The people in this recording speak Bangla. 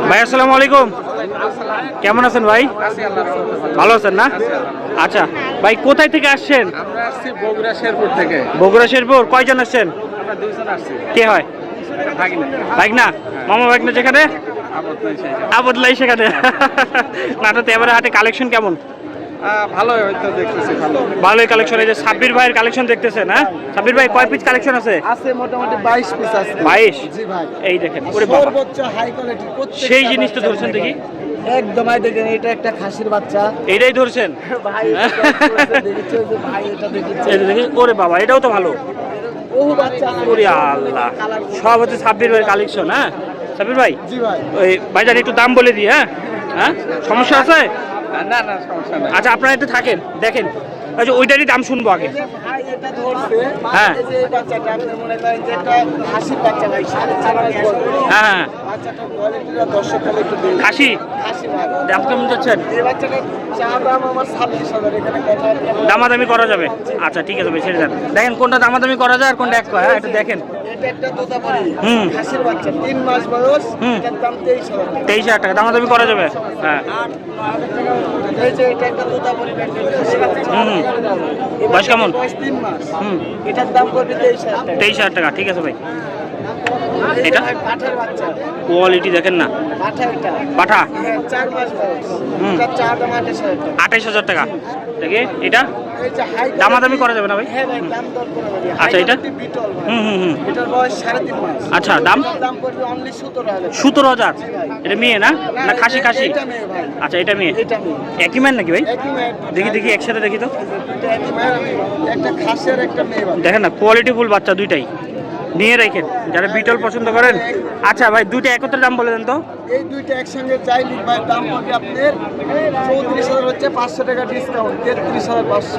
ভাই আসসালামু আলাইকুম, কেমন আছেন ভাই? ভালো আছেন না? আচ্ছা ভাই, কোথায় থেকে আসছেন? আমরা আসছি বগুড়া শেরপুর থেকে। বগুড়া শেরপুর। কয়জন আসছেন? আমরা দুইজন আসছি। কে হয়? ভাগিনা ভাগনা, মামা ভাগনা যেখানে আবদলাই সেখানে। নাটোতে এবারে হাটে কালেকশন কেমন? ভালো হয়তো দেখতেছি, ভালো ভালোই কালেকশন। এই যে সাব্বির ভাইয়ের কালেকশন দেখতেছেন, হ্যাঁ সাব্বির ভাই কয় পিস কালেকশন আছে? আছে মোটামুটি 22 পিস আছে। 22? জি ভাই। এই দেখেন, ওরে বাবা, সর্বোচ্চ হাই কোয়ালিটির প্রত্যেকটা সেই জিনিস তো ধরছেন দেখি। একদম আই দেখেন, এটা একটা খাসির বাচ্চা এইটাই ধরছেন ভাই। দেখেছো যে ভাই, এটা দেখেছো? এই যে দেখি, ওরে বাবা, এটাও তো ভালো। বহু বাচ্চা ওরে আল্লাহ, সব হচ্ছে সাব্বির ভাইয়ের কালেকশন। হ্যাঁ সাব্বির ভাই, জি ভাই। ওই ভাইজান একটু দাম বলে দিই। হ্যাঁ হ্যাঁ, সমস্যা আছে? না না, সমস্যা নাই। আচ্ছা আপনারা একটু থাকেন, দেখেন আচ্ছা ওইটারই দাম শুনবো আগে। ভাই এটা ধরছে, হ্যাঁ। এই যে এই বাচ্চাটা আপনি মনে করেন যে একটা খাসির বাচ্চা ভাই, 4.5 মাস বয়স। হ্যাঁ হ্যাঁ, বাচ্চাটার কোয়ালিটিটা দর্শক খালি একটু দেখুন। খাসি খাসি ভাই। দাম কেমন যাচ্ছেন? এই বাচ্চাটার চা দাম আমার 26,000, এখানে কথা দামাদামি করা যাবে? আচ্ছা ঠিক আছে ভাই, ছেড়ে দেন। দেখেন কোনটা দামাদামি করা যায় আর কোনটা এক কয়। হ্যাঁ এটা দেখেন। এটা একটা তোতাপুরি হুম। খাসির বাচ্চা, 3 মাস বয়স। হুম। এটার দাম 23,000 টাকা। 23,000 টাকা দামাদামি করা যাবে? হ্যাঁ। এই যে এটা একটা তোতাপুরি ব্যান্ডের খাসির বাচ্চা। হুম হুম। এই বয়স কেমন? বয়স 3 মাস। হুম। এটার দাম পড়বে 23,000 টাকা। 23,000 টাকা, ঠিক আছে ভাই। এই যে এটা? ভাই পাঠার বাচ্চা, কোয়ালিটি দেখেন না, পাঠা এটা। পাঠা। হ্যাঁ, 4 মাস বয়স। হুম। এটার চা দাম 28,000 টাকা। 28,000 টাকা। দেখি এটা এই যে হাই দামাদামি করা যাবে না ভাই? হ্যাঁ ভাই, দাম দর করা যাবে। আচ্ছা, এটা? হাই কোয়ালিটি বিটল ভাই। হুম হুম হুম। এটার বয়স 3.5 মাস। আচ্ছা, দাম? এটার দাম পড়বে অনলি 17,000। 17,000? এটা মেয়ে না? না খাসি খাসি? এটা মেয়ে ভাই। আচ্ছা এটা মেয়ে। এটা মেয়ে। একই ম্যান নাকি ভাই? একই মেয়ে। দেখি দেখি একসাথে দেখি তো। এটা একই মেয়ে, একটা খাসি আর একটা মেয়ে ভাই। দেখেন না, কোয়ালিটি ফুল বাচ্চা দুইটাই। নিয়ে রাখেন যারা বিটল পছন্দ করেন। আচ্ছা ভাই, দুইটা একত্রে দাম বলে দেন তো। এই দুইটা একসঙ্গে যাই ভাই, দাম পড়বে আপনার 34,000, হচ্ছে 500 টাকা ডিসকাউন্ট, 33,500।